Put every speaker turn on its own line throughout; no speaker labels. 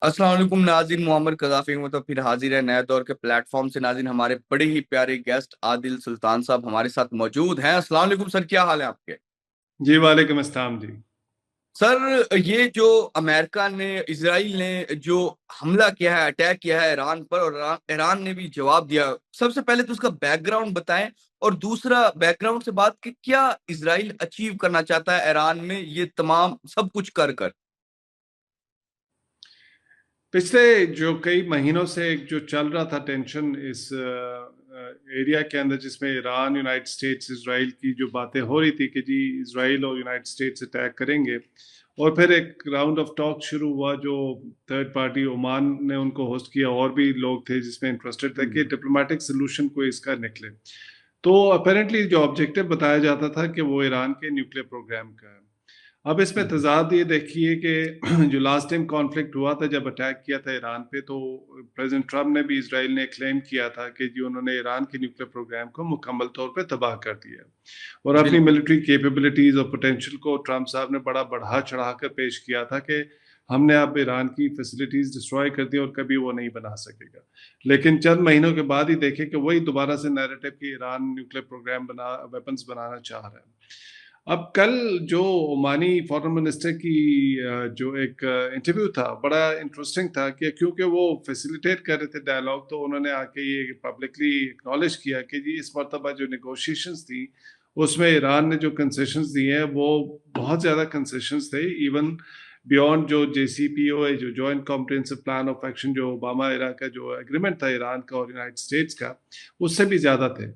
السلام علیکم ناظرین، محمد قذافی ہوں تو پھر حاضر ہے نئے دور کے پلیٹ فارم سے۔ ناظرین، ہمارے بڑے ہی پیارے گیسٹ عادل سلطان صاحب ہمارے ساتھ موجود ہیں۔ السلام علیکم سر، کیا حال ہے آپ کے؟
جی وعلیکم السلام جی۔
سر، یہ جو امریکہ نے، اسرائیل نے جو حملہ کیا ہے، اٹیک کیا ہے ایران پر، اور ایران نے بھی جواب دیا، سب سے پہلے تو اس کا بیک گراؤنڈ بتائیں، اور دوسرا بیک گراؤنڈ سے بات کہ کیا اسرائیل اچیو کرنا چاہتا ہے ایران میں یہ تمام سب کچھ کر کر؟
پچھلے جو کئی مہینوں سے جو چل رہا تھا ٹینشن اس ایریا کے اندر، جس میں ایران، یونائٹڈ اسٹیٹس، اسرائیل کی جو باتیں ہو رہی تھی کہ جی اسرائیل اور یونائٹڈ اسٹیٹس اٹیک کریں گے، اور پھر ایک راؤنڈ آف ٹاک شروع ہوا جو تھرڈ پارٹی عمان نے ان کو ہوسٹ کیا، اور بھی لوگ تھے جس میں انٹرسٹڈ تھے کہ ڈپلومیٹک سلوشن کو اس کا نکلے۔ تو اپیرنٹلی جو آبجیکٹو بتایا جاتا تھا کہ وہ ایران کے نیوکلیر پروگرام کا ہے۔ اب اس میں تضاد یہ دیکھیے کہ جو لاسٹ ٹائم کانفلکٹ ہوا تھا، جب اٹیک کیا تھا ایران پہ، تو پریزیڈنٹ ٹرمپ نے بھی اسرائیل نے کلیم کیا تھا کہ جی انہوں نے ایران کے نیوکلیر پروگرام کو مکمل طور پہ تباہ کر دیا، اور اپنی
بالکل
ملٹری کیپیبلٹیز اور پوٹینشل کو ٹرمپ صاحب نے بڑا بڑھا چڑھا کر پیش کیا تھا کہ ہم نے اب ایران کی فیسلٹیز ڈسٹروائے کر دی اور کبھی وہ نہیں بنا سکے گا۔ لیکن چند مہینوں کے بعد ہی دیکھے کہ وہی دوبارہ سے نیریٹو کہ ایران نیوکلیر پروگرام ویپنز بنانا چاہ رہا ہے۔ اب کل جو عمانی فارن منسٹر کی جو ایک انٹرویو تھا، بڑا انٹرسٹنگ تھا کہ کیونکہ وہ فیسیلیٹیٹ کر رہے تھے ڈائلاگ، تو انہوں نے آ کے یہ پبلکلی اکنالج کیا کہ جی اس مرتبہ جو نیگوشیشنز تھیں اس میں ایران نے جو کنسیشنز دی ہیں وہ بہت زیادہ کنسیشنز تھے، ایون بیونڈ جو جے سی پی او ہے، جو joint comprehensive plan of action, جو اوباما ایرا کا جو ایگریمنٹ تھا ایران کا اور یونائٹڈ اسٹیٹس کا، اس سے بھی زیادہ تھے۔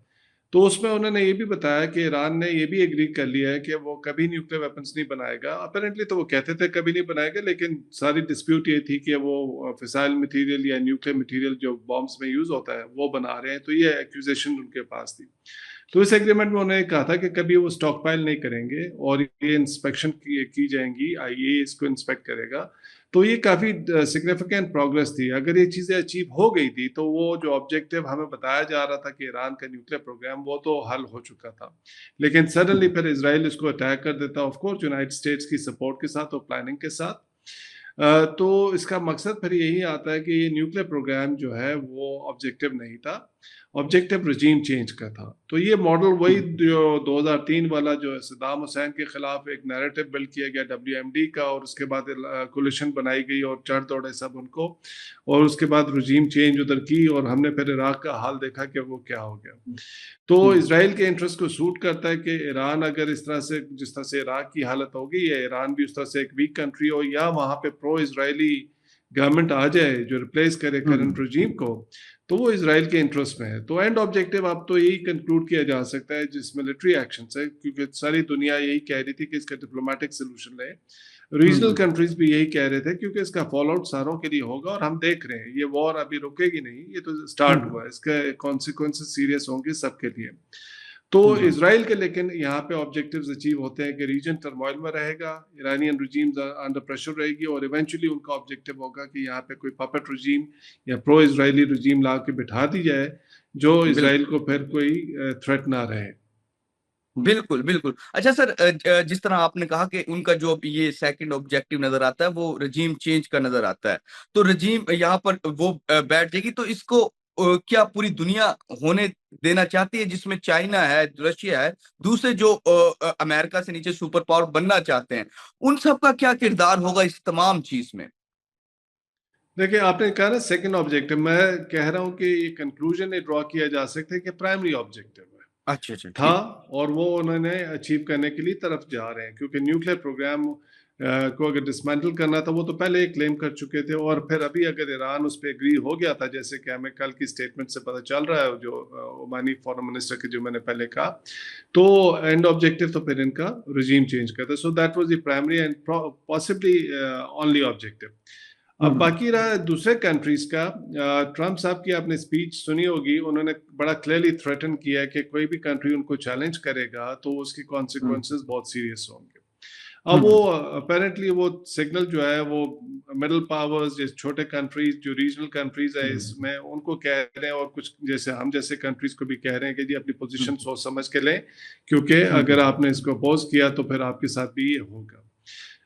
تو اس میں انہوں نے یہ بھی بتایا کہ ایران نے یہ بھی ایگری کر لیا ہے کہ وہ کبھی نیوکلیر ویپنز نہیں بنائے گا۔ اپیرنٹلی تو وہ کہتے تھے کبھی نہیں بنائے گا، لیکن ساری ڈسپیوٹ یہ تھی کہ وہ فسائل مٹیریل یا نیوکلیر مٹیریل جو بامبس میں یوز ہوتا ہے وہ بنا رہے ہیں، تو یہ ایکوزیشن ان کے پاس تھی۔ تو اس ایگریمنٹ میں انہوں نے کہا تھا کہ کبھی وہ سٹاک پائل نہیں کریں گے، اور یہ انسپیکشن کی جائیں گی، آئی اے اس کو انسپیکٹ کرے گا۔ تو یہ کافی سگنیفیکینٹ پروگرس تھی۔ اگر یہ چیزیں اچیو ہو گئی تھی تو وہ جو آبجیکٹو ہمیں بتایا جا رہا تھا کہ ایران کا نیوکلیر پروگرام، وہ تو حل ہو چکا تھا۔ لیکن سڈنلی پھر اسرائیل اس کو اٹیک کر دیتا، آف کورس یونائٹڈ اسٹیٹس کی سپورٹ کے ساتھ اور پلاننگ کے ساتھ۔ تو اس کا مقصد پھر یہی آتا ہے کہ یہ نیوکلیر پروگرام جو ہے وہ آبجیکٹو نہیں تھا، آبجیکٹو رجیم چینج کا تھا۔ تو یہ ماڈل وہی جو 2003 والا جو صدام حسین کے خلاف ایک نیریٹو بلڈ کیا گیا WMD کا، اور اس کے بعد کولیشن بنائی گئی اور چڑھ دوڑے سب ان کو، اور اس کے بعد رجیم چینج ادھر کی، اور ہم نے پھر عراق کا حال دیکھا کہ وہ کیا ہو گیا۔ تو اسرائیل کے انٹرسٹ کو سوٹ کرتا ہے کہ ایران اگر اس طرح سے، جس طرح سے عراق کی حالت ہوگی، یا ایران بھی اس طرح سے ایک ویک کنٹری ہو، یا وہاں پہ پرو اسرائیلی گورنمنٹ آ جائے جو ریپلیس کرے کرنٹ رجیم کو، تو وہ اسرائیل کے انٹرسٹ میں ہے۔ تو اینڈ آبجیکٹو اب تو یہی کنکلوڈ کیا جا سکتا ہے جس ملٹری ایکشن سے، کیونکہ ساری دنیا یہی کہہ رہی تھی کہ اس کا ڈپلومیٹک سلوشن لے، ریجنل کنٹریز بھی یہی کہہ رہے تھے، کیونکہ اس کا فال آؤٹ ساروں کے لیے ہوگا، اور ہم دیکھ رہے ہیں یہ وار ابھی رکے گی نہیں، یہ تو سٹارٹ ہوا ہے، اس کے کانسیکوینسز سیریس ہوں گے سب کے لیے۔ تو اسرائیل کے لیکن یہاں پہ آبجیکٹیوز اچیو ہوتے ہیں کہ ریجن ٹرموائل میں رہے گا، ایرانین رجیمز انڈر پریشر رہے گی، اور ایونچولی ان کا آبجیکٹیو ہوگا کہ یہاں پہ کوئی پپٹ رجیم یا پرو اسرائیلی رجیم لا کے بٹھا دی جائے، جو اسرائیل کو پھر کوئی تھریٹ نہ رہے۔
بالکل بالکل۔ اچھا سر، جس طرح آپ نے کہا کہ ان کا جو یہ سیکنڈ آبجیکٹو نظر آتا ہے وہ رجیم چینج کا نظر آتا ہے، تو رجیم یہاں پر وہ بیٹھ جائے گی، تو اس کو کیا پوری دنیا ہونے دینا چاہتی ہے، جس میں چائنا ہے، رشیا ہے، دوسرے جو امریکہ سے نیچے سپر پاور بننا چاہتے ہیں، ان سب کا کیا کردار ہوگا اس تمام چیز میں؟
دیکھیں، آپ نے کہا نا سیکنڈ آبجیکٹو، میں کہہ رہا ہوں کہ یہ کنکلوژن ڈرا کیا جا سکتا ہے کہ پرائمری آبجیکٹو
اچھا اچھا،
تھا،
ٹھیک۔
اور وہ انہوں نے اچیو کرنے کے لیے طرف جا رہے ہیں، کیونکہ نیوکلیر پروگرام کو اگر ڈسمینٹل کرنا تھا وہ تو پہلے ہی کلیم کر چکے تھے، اور پھر ابھی اگر ایران اس پہ اگری ہو گیا تھا، جیسے کہ ہمیں کل کی سٹیٹمنٹ سے پتہ چل رہا ہے جو عمانی فارن منسٹر کی جو میں نے پہلے کہا، تو اینڈ آبجیکٹو تو پھر ان کا رجیم چینج کرتا ہے۔ So that was the primary and possibly only objective. اب باقی رہا دوسرے کنٹریز کا، ٹرمپ صاحب کی آپ نے اسپیچ سنی ہوگی، انہوں نے بڑا کلیئرلی تھریٹن کیا کہ کوئی بھی کنٹری ان کو چیلنج کرے گا تو اس کی کانسیکوینسز بہت سیریس ہوں گے۔ اب وہ اپیرنٹلی وہ سگنل جو ہے وہ مڈل پاورز، جیسے چھوٹے کنٹریز جو ریجنل کنٹریز ہے، اس میں ان کو کہہ رہے ہیں، اور کچھ جیسے ہم جیسے کنٹریز کو بھی کہہ رہے ہیں کہ جی اپنی پوزیشن سوچ سمجھ کے لیں، کیونکہ اگر آپ نے اس کو اپوز کیا تو پھر آپ کے ساتھ بھی یہ ہوگا۔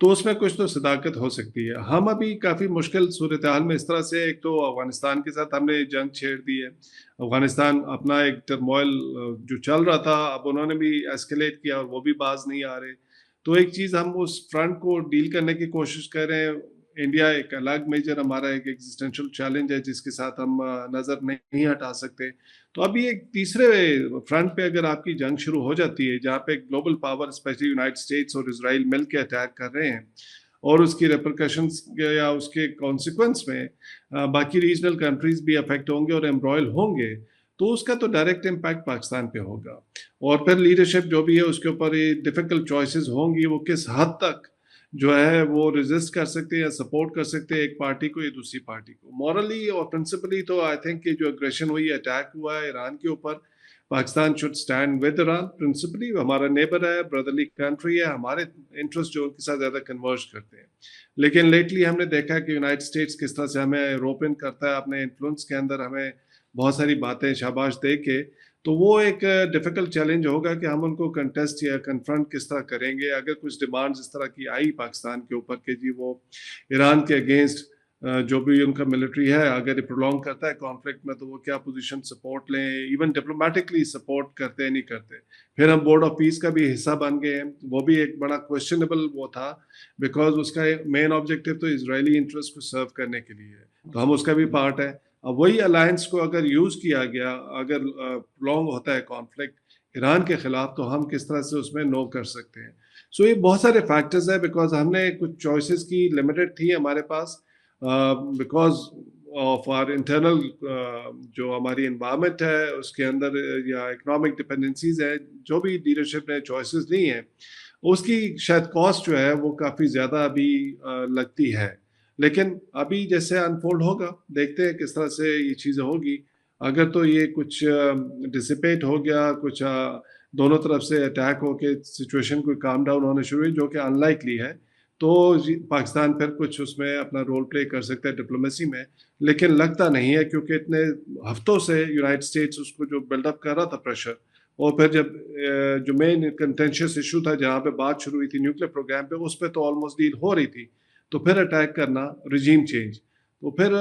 تو اس میں کچھ تو صداقت ہو سکتی ہے. ہم ابھی کافی مشکل صورتحال میں اس طرح سے، ایک تو افغانستان کے ساتھ ہم نے جنگ چھیڑ دی ہے. افغانستان اپنا ایک ٹرموائل جو چل رہا تھا، اب انہوں نے بھی ایسکیلیٹ کیا اور وہ بھی باز نہیں آ رہے. تو ایک چیز ہم اس فرنٹ کو ڈیل کرنے کی کوشش کر رہے ہیں. انڈیا ایک الگ میجر ہمارا ایک ایگزسٹینشل چیلنج ہے جس کے ساتھ ہم نظر نہیں ہٹا سکتے. تو ابھی ایک تیسرے فرنٹ پہ اگر آپ کی جنگ شروع ہو جاتی ہے جہاں پہ global power specially United States اور اسرائیل مل کے اٹیک کر رہے ہیں، اور اس کی ریپرکشنز یا اس کے کانسیکوینس میں باقی ریجنل کنٹریز بھی افیکٹ ہوں گے اور ایمبرائل ہوں گے، تو اس کا تو ڈائریکٹ امپیکٹ پاکستان پہ ہوگا. اور پھر لیڈرشپ جو بھی ہے اس کے اوپر یہ ڈیفیکلٹ چوائسیز ہوں گی، وہ کس حد تک جو ہے وہ ریزسٹ کر سکتے ہیں یا سپورٹ کر سکتے ہیں ایک پارٹی کو یا دوسری پارٹی کو. مورلی اور پرنسپلی تو آئی تھنک کہ جو اگریشن ہوئی، اٹیک ہوا ہے ایران کے اوپر، Pakistan should stand with Iran. Principally ہمارا نیبر ہے، بردرلی کنٹری ہے، ہمارے انٹرسٹ جو ان کے ساتھ زیادہ کنورج کرتے ہیں. لیکن لیٹلی ہم نے دیکھا کہ یونائٹڈ اسٹیٹس کس طرح سے ہمیں روپن کرتا ہے اپنے انفلوئنس کے اندر، ہمیں بہت ساری باتیں شاباش دے کے. تو وہ ایک ڈیفیکلٹ چیلنج ہوگا کہ ہم ان کو کنٹیسٹ یا کنفرنٹ کس طرح کریں گے. اگر کچھ ڈیمانڈز اس طرح کی آئی پاکستان کے اوپر کہ جی وہ ایران کے اگینسٹ جو بھی ان کا ملٹری ہے اگر یہ پرولونگ کرتا ہے کانفلکٹ میں، تو وہ کیا پوزیشن سپورٹ لیں، ایون ڈپلومیٹکلی سپورٹ کرتے ہیں نہیں کرتے. پھر ہم بورڈ آف پیس کا بھی حصہ بن گئے ہیں، وہ بھی ایک بڑا کوشچنیبل وہ تھا، بیکاز اس کا مین آبجیکٹو تو اسرائیلی انٹرسٹ کو سرو کرنے کے لیے ہے، تو ہم اس کا بھی پارٹ ہے. اب وہی الائنس کو اگر یوز کیا گیا، اگر پرولونگ ہوتا ہے کانفلکٹ ایران کے خلاف، تو ہم کس طرح سے اس میں نو کر سکتے ہیں. سو یہ بہت سارے فیکٹرز ہیں، بیکاز ہم نے کچھ چوائسیز کی لمیٹڈ تھی ہمارے پاس، بیکاز آف آر انٹرنل جو ہماری انوائرمنٹ ہے اس کے اندر، یا اکنامک ڈپینڈنسیز ہیں، جو بھی لیڈرشپ نے چوائسیز لی ہیں اس کی شاید کاسٹ جو ہے وہ کافی زیادہ ابھی لگتی ہے. لیکن ابھی جیسے انفولڈ ہوگا، دیکھتے ہیں کس طرح سے یہ چیزیں ہوگی. اگر تو یہ کچھ ڈسپیٹ ہو گیا، کچھ دونوں طرف سے اٹیک ہو کے سچویشن کوئی کام ڈاؤن ہونے شروع ہوئی، جو کہ ان لائکلی ہے، تو پاکستان پھر کچھ اس میں اپنا رول پلے کر سکتا ہے ڈپلومیسی میں. لیکن لگتا نہیں ہے، کیونکہ اتنے ہفتوں سے یونائٹڈ اسٹیٹس اس کو جو بلڈ اپ کر رہا تھا پریشر، اور پھر جب جو مین کنٹینشیس ایشو تھا جہاں پہ بات شروع ہوئی تھی نیوکلیر پروگرام پہ، اس پہ تو آلموسٹ ڈیل ہو رہی تھی، تو پھر اٹیک کرنا رجیم چینج. تو پھر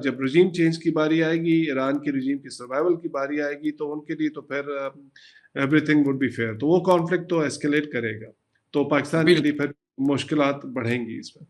جب رجیم چینج کی باری آئے گی، ایران کی رجیم کی سروائیول کی باری آئے گی، تو ان کے لیے تو پھر everything would be fair, تو وہ کانفلکٹ تو ایسکیلیٹ کرے گا، تو پاکستان کے لیے پھر مشکلات بڑھیں گی اس میں.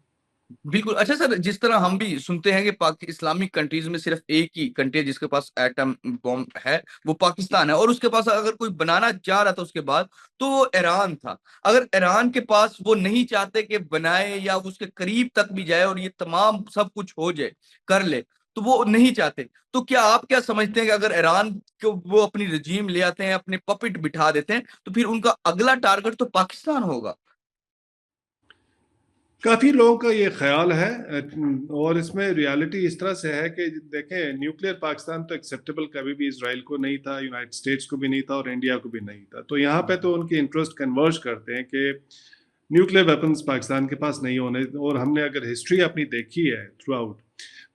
بالکل. اچھا سر، جس طرح ہم بھی سنتے ہیں کہ اسلامک کنٹریز میں صرف ایک ہی کنٹری ہے جس کے پاس ایٹم بم ہے، وہ پاکستان ہے، اور اس کے پاس اگر کوئی بنانا چاہ رہا تھا اس کے بعد تو وہ ایران تھا. اگر ایران کے پاس وہ نہیں چاہتے کہ بنائے یا اس کے قریب تک بھی جائے اور یہ تمام سب کچھ ہو جائے، کر لے، تو وہ نہیں چاہتے. تو کیا آپ کیا سمجھتے ہیں کہ اگر ایران کو وہ اپنی رجیم لے آتے ہیں، اپنے پپٹ بٹھا دیتے ہیں، تو پھر ان کا اگلا ٹارگٹ تو پاکستان ہوگا؟
کافی لوگوں کا یہ خیال ہے، اور اس میں ریالٹی اس طرح سے ہے کہ دیکھیں، نیوکلیر پاکستان تو ایکسیپٹیبل کبھی بھی اسرائیل کو نہیں تھا، یونائٹڈ اسٹیٹس کو بھی نہیں تھا، اور انڈیا کو بھی نہیں تھا. تو یہاں پہ تو ان کے انٹرسٹ کنورج کرتے ہیں کہ نیوکلیر ویپنز پاکستان کے پاس نہیں ہونے. اور ہم نے اگر ہسٹری اپنی دیکھی ہے تھرو آؤٹ،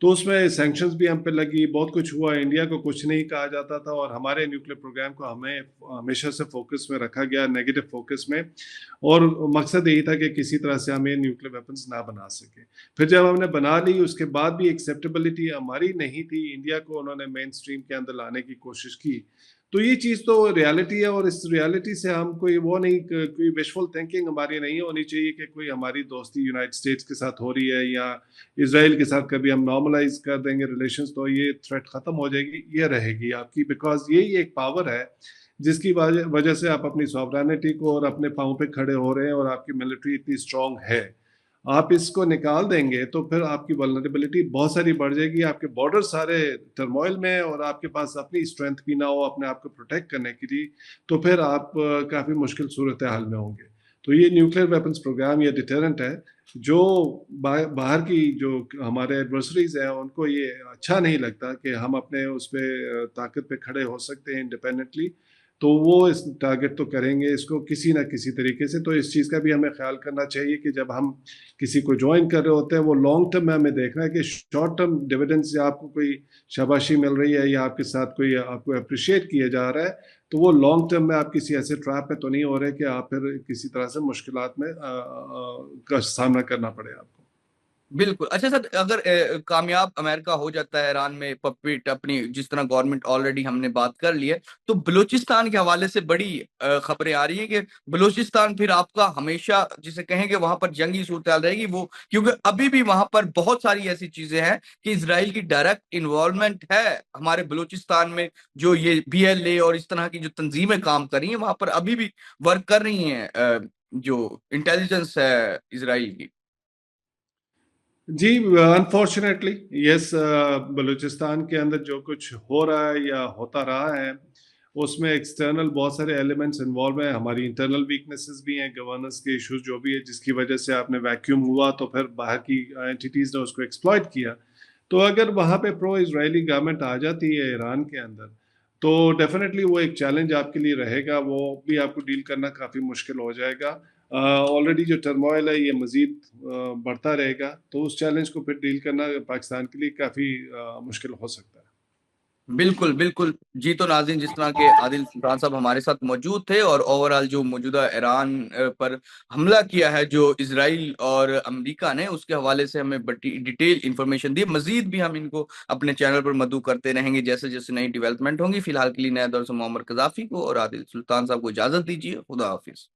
تو اس میں سینکشنز بھی ہم پہ لگی، بہت کچھ ہوا. انڈیا کو کچھ نہیں کہا جاتا تھا، اور ہمارے نیوکلیر پروگرام کو ہمیں ہمیشہ سے فوکس میں رکھا گیا، نیگیٹو فوکس میں، اور مقصد یہی تھا کہ کسی طرح سے ہمیں نیوکلیر ویپنز نہ بنا سکے. پھر جب ہم نے بنا لی، اس کے بعد بھی ایکسیپٹیبلٹی ہماری نہیں تھی. انڈیا کو انہوں نے مین سٹریم کے اندر لانے کی کوشش کی. تو یہ چیز تو ریالٹی ہے، اور اس ریالٹی سے ہم کوئی وہ نہیں، کوئی وشفل تھنکنگ ہماری نہیں ہونی چاہیے کہ کوئی ہماری دوستی یونائٹڈ اسٹیٹس کے ساتھ ہو رہی ہے یا اسرائیل کے ساتھ کبھی ہم نارملائز کر دیں گے ریلیشنز تو یہ تھریٹ ختم ہو جائے گی. یہ رہے گی آپ کی، بیکاز یہی ایک پاور ہے جس کی وجہ سے آپ اپنی سوورینٹی کو اور اپنے پاؤں پہ کھڑے ہو رہے ہیں، اور آپ کی ملٹری اتنی اسٹرانگ ہے. آپ اس کو نکال دیں گے تو پھر آپ کی ولنریبلٹی بہت ساری بڑھ جائے گی، آپ کے بارڈر سارے ٹرموائل میں، اور آپ کے پاس اپنی اسٹرینتھ بھی نہ ہو اپنے آپ کو پروٹیکٹ کرنے کے لیے، تو پھر آپ کافی مشکل صورتحال میں ہوں گے. تو یہ نیوکلیر ویپنز پروگرام یہ ڈیٹرنٹ ہے، جو باہر کی جو ہمارے ایڈورسریز ہیں ان کو یہ اچھا نہیں لگتا کہ ہم اپنے اس پہ طاقت پہ کھڑے ہو سکتے ہیں انڈیپینڈنٹلی. تو وہ اس ٹارگٹ تو کریں گے اس کو کسی نہ کسی طریقے سے. تو اس چیز کا بھی ہمیں خیال کرنا چاہیے کہ جب ہم کسی کو جوائن کر رہے ہوتے ہیں وہ لانگ ٹرم میں ہمیں دیکھنا ہے کہ شارٹ ٹرم ڈویڈنڈ سے آپ کو کوئی شاباشی مل رہی ہے یا آپ کے ساتھ کوئی آپ کو اپریشیٹ کیا جا رہا ہے تو وہ لانگ ٹرم میں آپ کسی ایسے ٹریپ میں تو نہیں ہو رہے کہ آپ پھر کسی طرح سے مشکلات میں کا سامنا کرنا پڑے آپ کو.
بالکل. اچھا سر، اگر کامیاب امریکہ ہو جاتا ہے ایران میں پپیٹ اپنی، جس طرح گورنمنٹ آلریڈی ہم نے بات کر لی ہے، تو بلوچستان کے حوالے سے بڑی خبریں آ رہی ہیں کہ بلوچستان پھر آپ کا ہمیشہ جسے کہیں گے وہاں پر جنگی صورتحال رہے گی وہ، کیونکہ ابھی بھی وہاں پر بہت ساری ایسی چیزیں ہیں کہ اسرائیل کی ڈائریکٹ انوالومنٹ ہے ہمارے بلوچستان میں. جو یہ BLA اور اس طرح کی جو تنظیمیں کام کر رہی ہیں وہاں پر ابھی بھی ورک کر رہی ہیں جو انٹیلیجنس ہے اسرائیل کی.
جی انفارچونیٹلی یس. بلوچستان کے اندر جو کچھ ہو رہا ہے یا ہوتا رہا ہے اس میں ایکسٹرنل بہت سارے ایلیمنٹس انوالو ہیں. ہماری انٹرنل ویکنیسز بھی ہیں، گورننس کے ایشوز جو بھی ہے جس کی وجہ سے آپ نے ویکیوم ہوا تو پھر باہر کی اینٹیز نے اس کو ایکسپلائٹ کیا. تو اگر وہاں پہ پرو اسرائیلی گورنمنٹ آ جاتی ہے ایران کے اندر تو ڈیفینیٹلی وہ ایک چیلنج آپ کے لیے رہے گا، وہ بھی آپ کو ڈیل کرنا کافی مشکل ہو جائے گا. آلریڈی جو ٹرموائل ہے یہ مزید بڑھتا رہے گا تو اس چیلنج کو پھر ڈیل کرنا پاکستان کے لیے کافی مشکل ہو سکتا ہے.
بالکل بالکل. جی تو ناظرین، جس طرح کے عادل سلطان صاحب ہمارے ساتھ موجود تھے اور اوورال جو موجودہ ایران پر حملہ کیا ہے جو اسرائیل اور امریکہ نے، اس کے حوالے سے ہمیں بڑی ڈیٹیل انفارمیشن دی. مزید بھی ہم ان کو اپنے چینل پر مدعو کرتے رہیں گے جیسے جیسے نئی ڈیولپمنٹ ہوں گی. فی الحال کے لیے نیا دور سے معمر قذافی کو اور عادل سلطان صاحب کو اجازت دیجیے. خدا حافظ.